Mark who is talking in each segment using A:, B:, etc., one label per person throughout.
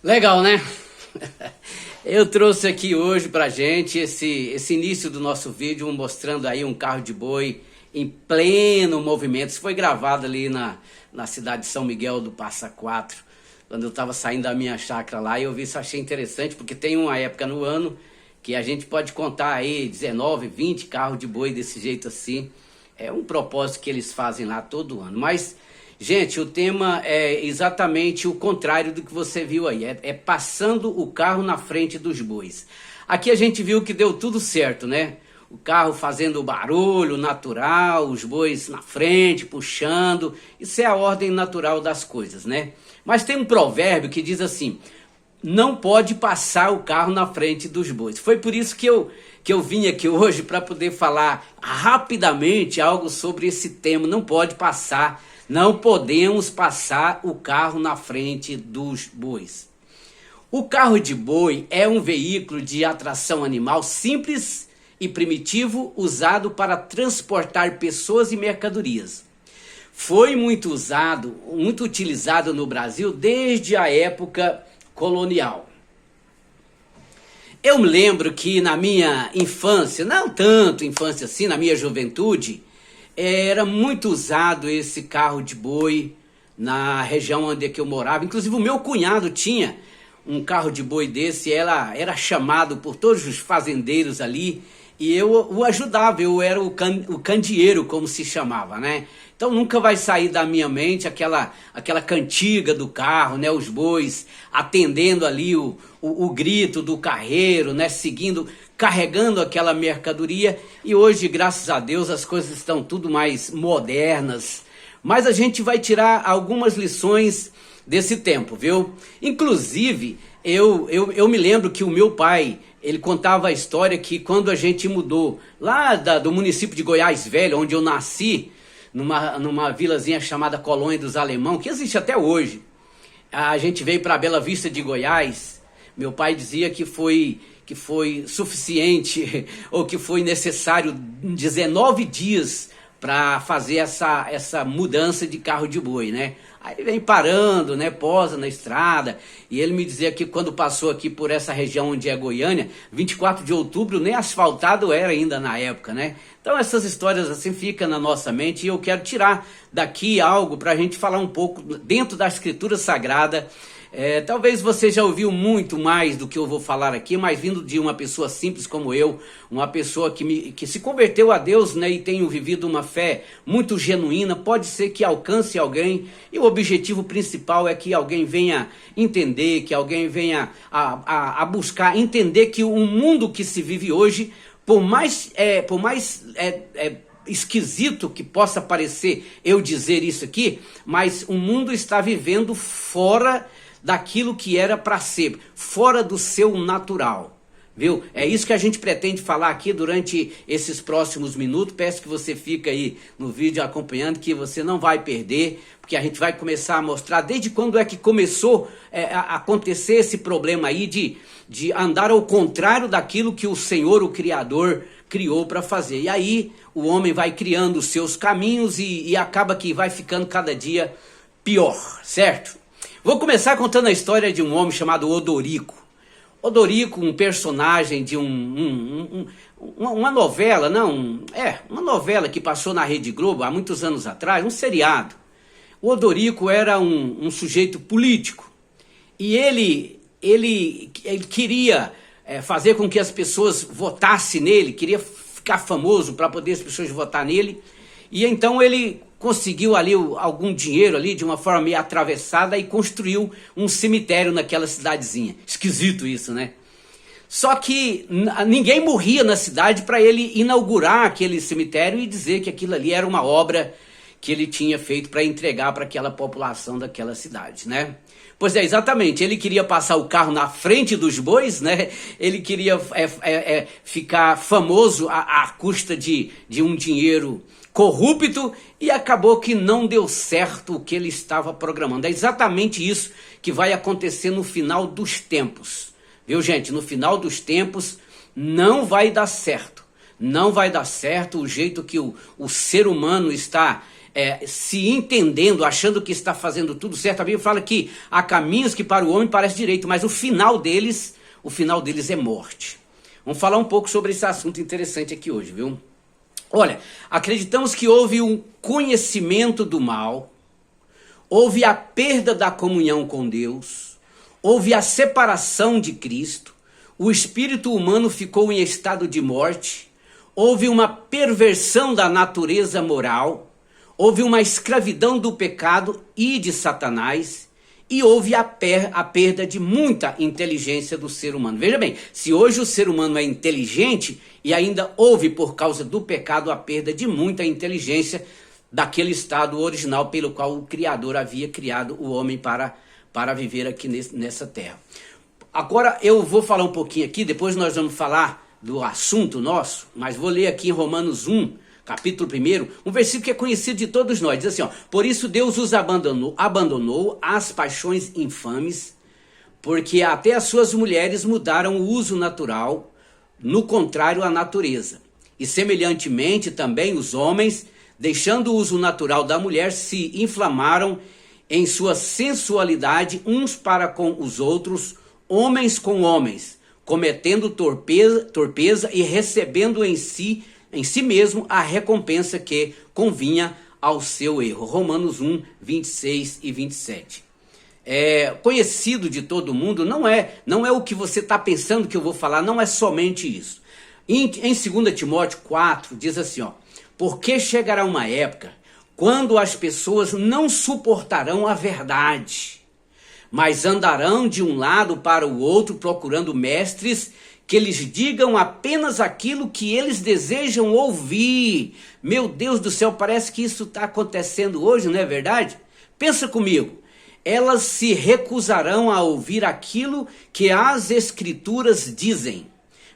A: Legal, né? Eu trouxe aqui hoje pra gente esse início do nosso vídeo mostrando aí um carro de boi em pleno movimento. Isso foi gravado ali na cidade de São Miguel do Passa Quatro, quando eu estava saindo da minha chácara lá, e eu vi isso, achei interessante, porque tem uma época no ano que a gente pode contar aí 19, 20 carros de boi desse jeito assim. É um propósito que eles fazem lá todo ano. Mas, gente, o tema é exatamente o contrário do que você viu aí. É passando o carro na frente dos bois. Aqui a gente viu que deu tudo certo, né? O carro fazendo o barulho natural, os bois na frente, puxando. Isso é a ordem natural das coisas, né? Mas tem um provérbio que diz assim: não pode passar o carro na frente dos bois. Foi por isso que eu vim aqui hoje para poder falar rapidamente algo sobre esse tema. Não pode passar, não podemos passar o carro na frente dos bois. O carro de boi é um veículo de atração animal simples e primitivo usado para transportar pessoas e mercadorias. Foi muito utilizado no Brasil desde a época colonial. Eu me lembro que na minha infância, não tanto infância assim, na minha juventude, era muito usado esse carro de boi na região onde eu morava. Inclusive o meu cunhado tinha um carro de boi desse, era chamado por todos os fazendeiros ali, e eu o ajudava, eu era o candeeiro, como se chamava, né? Então nunca vai sair da minha mente aquela cantiga do carro, né? Os bois atendendo ali o grito do carreiro, né? Seguindo, carregando aquela mercadoria. E hoje, graças a Deus, as coisas estão tudo mais modernas. Mas a gente vai tirar algumas lições desse tempo, viu? Inclusive, eu me lembro que o meu pai, ele contava a história que quando a gente mudou lá do município de Goiás Velho, onde eu nasci, numa vilazinha chamada Colônia dos Alemão, que existe até hoje, a gente veio para Bela Vista de Goiás. Meu pai dizia que foi suficiente, ou que foi necessário 19 dias para fazer essa mudança de carro de boi, né? Aí vem parando, né? Posa na estrada. E ele me dizia que quando passou aqui por essa região onde é Goiânia, 24 de outubro nem asfaltado era ainda na época, né? Então essas histórias assim ficam na nossa mente, e eu quero tirar daqui algo para a gente falar um pouco dentro da Escritura Sagrada. Talvez você já ouviu muito mais do que eu vou falar aqui, mas vindo de uma pessoa simples como eu, uma pessoa que se converteu a Deus, né, e tenho vivido uma fé muito genuína, pode ser que alcance alguém, e o objetivo principal é que alguém venha entender, que alguém venha a buscar entender que o mundo que se vive hoje, por mais esquisito que possa parecer eu dizer isso aqui, mas o mundo está vivendo fora daquilo que era para ser, fora do seu natural, viu? É isso que a gente pretende falar aqui durante esses próximos minutos. Peço que você fique aí no vídeo acompanhando, que você não vai perder, porque a gente vai começar a mostrar desde quando é que começou a acontecer esse problema aí de andar ao contrário daquilo que o Senhor, o Criador, criou para fazer. E aí o homem vai criando os seus caminhos e acaba que vai ficando cada dia pior, certo? Vou começar contando a história de um homem chamado Odorico. Odorico, um personagem de uma novela, uma novela que passou na Rede Globo há muitos anos atrás, um seriado. O Odorico era um sujeito político, e ele queria fazer com que as pessoas votassem nele, queria ficar famoso para poder as pessoas votar nele, e então ele conseguiu ali algum dinheiro ali de uma forma meio atravessada e construiu um cemitério naquela cidadezinha. Esquisito isso, né? Só que ninguém morria na cidade para ele inaugurar aquele cemitério e dizer que aquilo ali era uma obra que ele tinha feito para entregar para aquela população daquela cidade, né? Pois é, exatamente, ele queria passar o carro na frente dos bois, né? Ele queria ficar famoso à custa de um dinheiro corrupto, e acabou que não deu certo o que ele estava programando. É exatamente isso que vai acontecer no final dos tempos, viu, gente? No final dos tempos não vai dar certo. Não vai dar certo o jeito que o ser humano está se entendendo, achando que está fazendo tudo certo. A Bíblia fala que há caminhos que para o homem parecem direito, mas o final deles é morte. Vamos falar um pouco sobre esse assunto interessante aqui hoje, viu? Olha, acreditamos que houve um conhecimento do mal, houve a perda da comunhão com Deus, houve a separação de Cristo, o espírito humano ficou em estado de morte, houve uma perversão da natureza moral, houve uma escravidão do pecado e de Satanás, e houve a perda de muita inteligência do ser humano. Veja bem, se hoje o ser humano é inteligente, e ainda houve por causa do pecado a perda de muita inteligência daquele estado original pelo qual o Criador havia criado o homem para viver aqui nessa terra. Agora eu vou falar um pouquinho aqui, depois nós vamos falar do assunto nosso, mas vou ler aqui em Romanos 1, capítulo 1, um versículo que é conhecido de todos nós. Diz assim, ó: por isso Deus os abandonou às paixões infames, porque até as suas mulheres mudaram o uso natural, no contrário à natureza. E semelhantemente também os homens, deixando o uso natural da mulher, se inflamaram em sua sensualidade uns para com os outros, homens com homens, cometendo torpeza e recebendo em si mesmo a recompensa que convinha ao seu erro. Romanos 1, 26 e 27. Conhecido de todo mundo, não é o que você está pensando que eu vou falar, não é somente isso. Em 2 Timóteo 4, diz assim, ó: porque chegará uma época quando as pessoas não suportarão a verdade, mas andarão de um lado para o outro procurando mestres que lhes digam apenas aquilo que eles desejam ouvir. Meu Deus do céu, parece que isso está acontecendo hoje, não é verdade? Pensa comigo. Elas se recusarão a ouvir aquilo que as Escrituras dizem,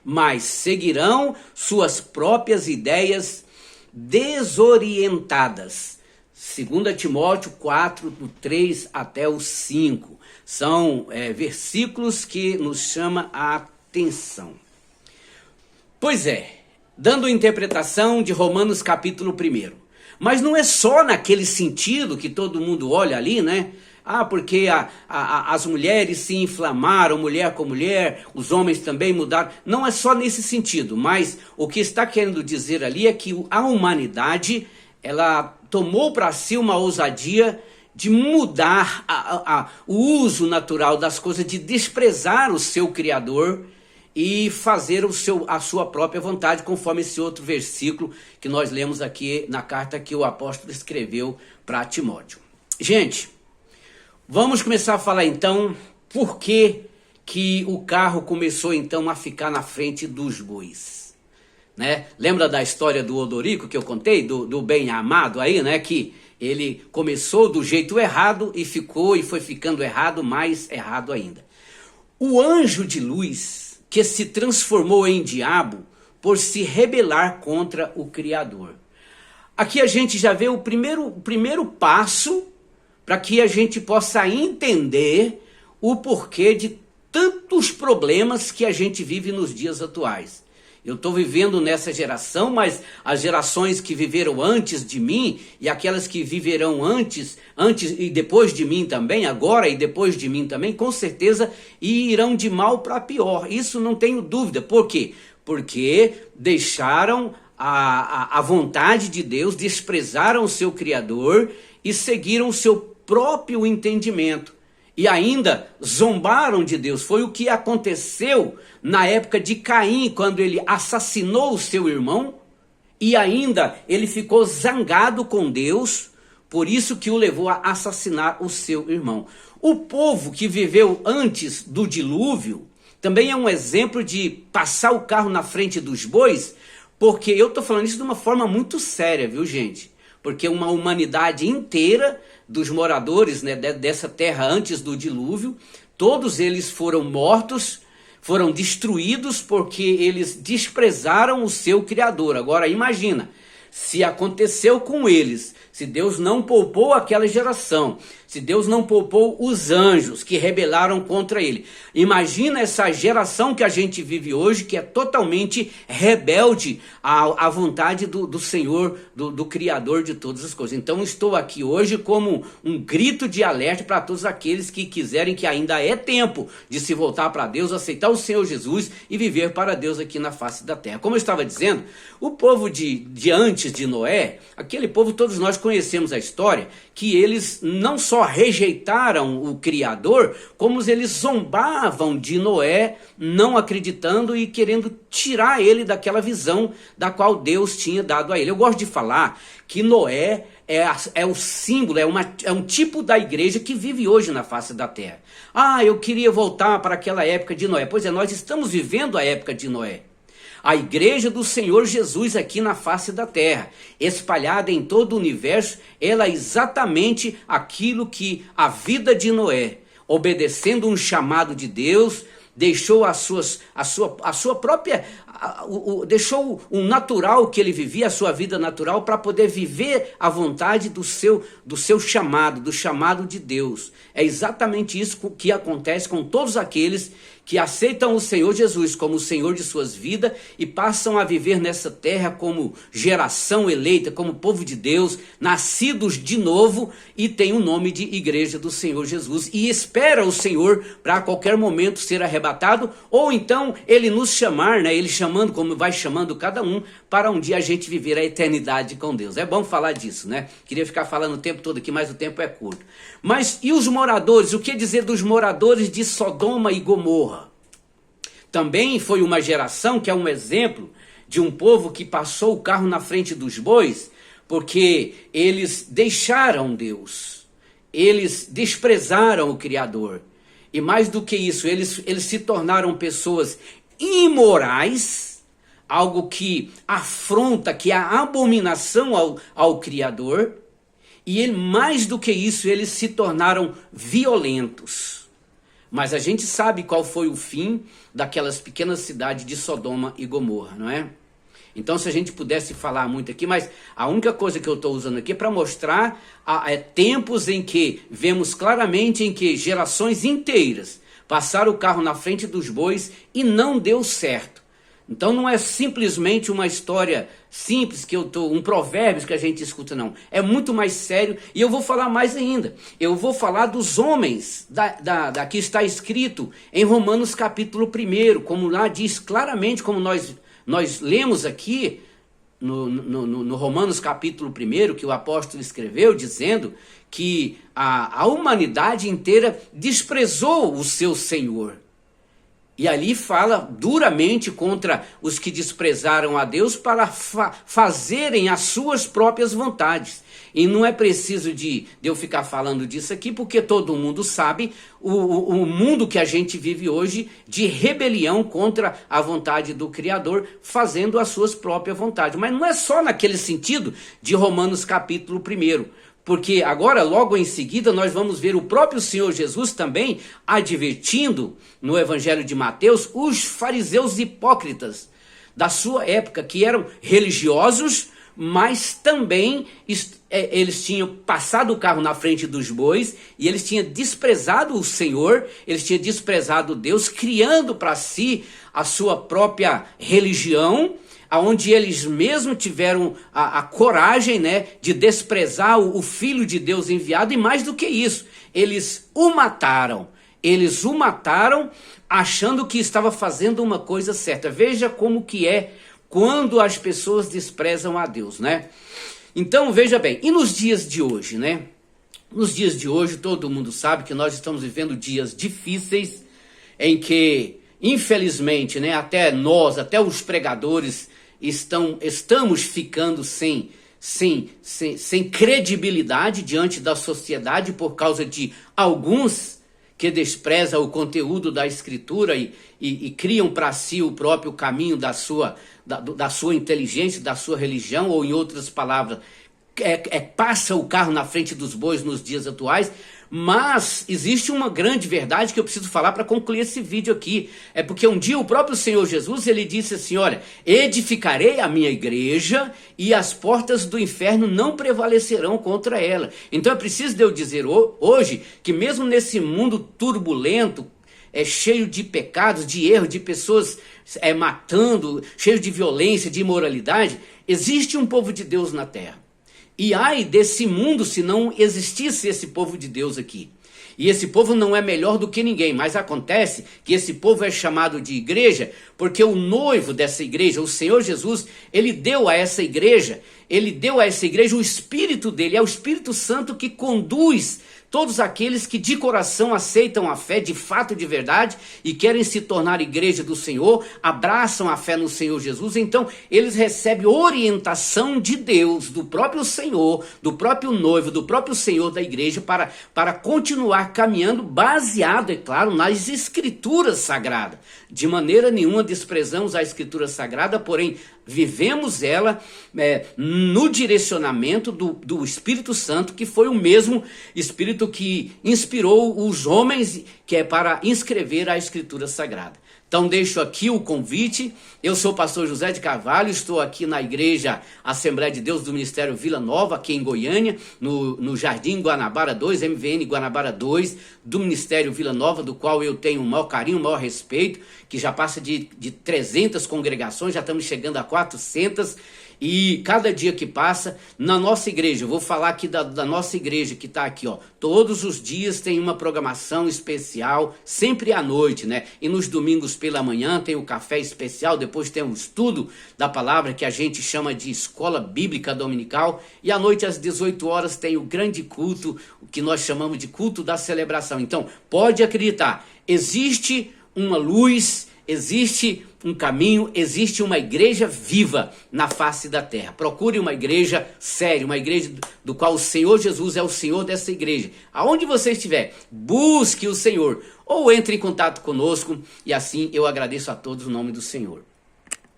A: mas seguirão suas próprias ideias desorientadas. 2 Timóteo 4, do 3 até o 5. São versículos que nos chamam a atenção. Pois dando interpretação de Romanos capítulo 1. Mas não é só naquele sentido que todo mundo olha ali, né? Porque as mulheres se inflamaram, mulher com mulher, os homens também mudaram. Não é só nesse sentido, mas o que está querendo dizer ali é que a humanidade, ela tomou para si uma ousadia de mudar o uso natural das coisas, de desprezar o seu Criador e fazer a sua própria vontade, conforme esse outro versículo que nós lemos aqui na carta que o apóstolo escreveu para Timóteo. Gente, vamos começar a falar então por que o carro começou então a ficar na frente dos bois, né? Lembra da história do Odorico que eu contei, do bem amado aí, né? Que ele começou do jeito errado e foi ficando errado, mais errado ainda. O anjo de luz que se transformou em diabo por se rebelar contra o Criador. Aqui a gente já vê o primeiro passo para que a gente possa entender o porquê de tantos problemas que a gente vive nos dias atuais. Eu estou vivendo nessa geração, mas as gerações que viveram antes de mim e aquelas que viverão antes e depois de mim também, agora e depois de mim também, com certeza irão de mal para pior. Isso não tenho dúvida. Por quê? Porque deixaram a vontade de Deus, desprezaram o seu Criador e seguiram o seu próprio entendimento. E ainda zombaram de Deus. Foi o que aconteceu na época de Caim, quando ele assassinou o seu irmão. E ainda ele ficou zangado com Deus, por isso que o levou a assassinar o seu irmão. O povo que viveu antes do dilúvio também é um exemplo de passar o carro na frente dos bois, porque eu estou falando isso de uma forma muito séria, viu, gente? Porque uma humanidade inteira dos moradores, né, dessa terra antes do dilúvio, todos eles foram mortos, foram destruídos porque eles desprezaram o seu Criador. Agora imagina, se aconteceu com eles, se Deus não poupou aquela geração, se Deus não poupou os anjos que rebelaram contra ele. Imagina essa geração que a gente vive hoje, que é totalmente rebelde à vontade do Senhor, do Criador de todas as coisas. Então estou aqui hoje como um grito de alerta para todos aqueles que quiserem, que ainda é tempo de se voltar para Deus, aceitar o Senhor Jesus e viver para Deus aqui na face da terra. Como eu estava dizendo, o povo de antes de Noé, aquele povo, todos nós conhecemos a história, que eles não só rejeitaram o Criador, como eles zombavam de Noé, não acreditando e querendo tirar ele daquela visão da qual Deus tinha dado a ele. Eu gosto de falar que Noé é o símbolo, é um tipo da igreja que vive hoje na face da terra. Ah, eu queria voltar para aquela época de Noé. Pois é, nós estamos vivendo a época de Noé. A igreja do Senhor Jesus aqui na face da terra, espalhada em todo o universo, ela é exatamente aquilo que a vida de Noé, obedecendo um chamado de Deus, deixou a sua própria, deixou o natural que ele vivia, a sua vida natural, para poder viver a vontade do seu chamado, do chamado de Deus. É exatamente isso que acontece com todos aqueles que aceitam o Senhor Jesus como o Senhor de suas vidas e passam a viver nessa terra como geração eleita, como povo de Deus, nascidos de novo e tem o nome de Igreja do Senhor Jesus e espera o Senhor para a qualquer momento ser arrebatado, ou então ele nos chamar, né? Ele chamando, como vai chamando cada um, para um dia a gente viver a eternidade com Deus. É bom falar disso, né? Queria ficar falando o tempo todo aqui, mas o tempo é curto. Mas e os moradores? O que dizer dos moradores de Sodoma e Gomorra? Também foi uma geração que é um exemplo de um povo que passou o carro na frente dos bois, porque eles deixaram Deus, eles desprezaram o Criador. E mais do que isso, eles se tornaram pessoas imorais, algo que afronta, que é a abominação ao Criador. E mais do que isso, eles se tornaram violentos. Mas a gente sabe qual foi o fim daquelas pequenas cidades de Sodoma e Gomorra, não é? Então, se a gente pudesse falar muito aqui, mas a única coisa que eu estou usando aqui é para mostrar tempos em que vemos claramente em que gerações inteiras passaram o carro na frente dos bois e não deu certo. Então não é simplesmente uma história simples, um provérbio que a gente escuta, não. É muito mais sério, e eu vou falar mais ainda. Eu vou falar dos homens, que está escrito em Romanos capítulo 1, como lá diz claramente, como nós lemos aqui no Romanos capítulo 1, que o apóstolo escreveu, dizendo que a humanidade inteira desprezou o seu Senhor. E ali fala duramente contra os que desprezaram a Deus para fazerem as suas próprias vontades. E não é preciso de eu ficar falando disso aqui, porque todo mundo sabe o mundo que a gente vive hoje de rebelião contra a vontade do Criador, fazendo as suas próprias vontades. Mas não é só naquele sentido de Romanos capítulo 1. Porque agora, logo em seguida, nós vamos ver o próprio Senhor Jesus também advertindo no Evangelho de Mateus os fariseus hipócritas da sua época, que eram religiosos, mas também eles tinham passado o carro na frente dos bois e eles tinham desprezado o Senhor, eles tinham desprezado Deus, criando para si a sua própria religião, aonde eles mesmos tiveram a coragem, né, de desprezar o Filho de Deus enviado, e mais do que isso, eles o mataram achando que estava fazendo uma coisa certa. Veja como que é quando as pessoas desprezam a Deus, né? Então veja bem, e nos dias de hoje, né? Nos dias de hoje todo mundo sabe que nós estamos vivendo dias difíceis, em que infelizmente, né, até os pregadores estamos ficando sem credibilidade diante da sociedade por causa de alguns que desprezam o conteúdo da Escritura e criam para si o próprio caminho da sua inteligência, da sua religião, ou em outras palavras, passa o carro na frente dos bois nos dias atuais. Mas existe uma grande verdade que eu preciso falar para concluir esse vídeo aqui. É porque um dia o próprio Senhor Jesus, ele disse assim, olha, edificarei a minha igreja e as portas do inferno não prevalecerão contra ela. Então é preciso de eu dizer hoje que mesmo nesse mundo turbulento, cheio de pecados, de erros, de pessoas matando, cheio de violência, de imoralidade, existe um povo de Deus na terra. E ai desse mundo se não existisse esse povo de Deus aqui. E esse povo não é melhor do que ninguém, mas acontece que esse povo é chamado de igreja porque o noivo dessa igreja, o Senhor Jesus, ele deu a essa igreja o Espírito dele, é o Espírito Santo que conduz todos aqueles que de coração aceitam a fé de fato, de verdade, e querem se tornar igreja do Senhor, abraçam a fé no Senhor Jesus, então eles recebem orientação de Deus, do próprio Senhor, do próprio noivo, do próprio Senhor da igreja, para continuar caminhando baseado, é claro, nas Escrituras Sagradas. De maneira nenhuma desprezamos a Escritura Sagrada, porém vivemos ela no direcionamento do Espírito Santo, que foi o mesmo Espírito que inspirou os homens, que é para inscrever a Escritura Sagrada. Então deixo aqui o convite. Eu sou o pastor José de Carvalho, estou aqui na igreja Assembleia de Deus do Ministério Vila Nova, aqui em Goiânia, no Jardim Guanabara 2, MVN Guanabara 2, do Ministério Vila Nova, do qual eu tenho o maior carinho, o maior respeito, que já passa de 300 congregações, já estamos chegando a 400, e cada dia que passa, na nossa igreja, eu vou falar aqui da nossa igreja que está aqui, ó, todos os dias tem uma programação especial, sempre à noite, né? E nos domingos pela manhã tem o café especial, depois tem o estudo da palavra que a gente chama de escola bíblica dominical, e à noite às 18 horas tem o grande culto, o que nós chamamos de culto da celebração. Então, pode acreditar, existe uma luz, existe um caminho, existe uma igreja viva na face da terra. Procure uma igreja séria, uma igreja do qual o Senhor Jesus é o Senhor dessa igreja. Aonde você estiver, busque o Senhor ou entre em contato conosco, e assim eu agradeço a todos no nome do Senhor.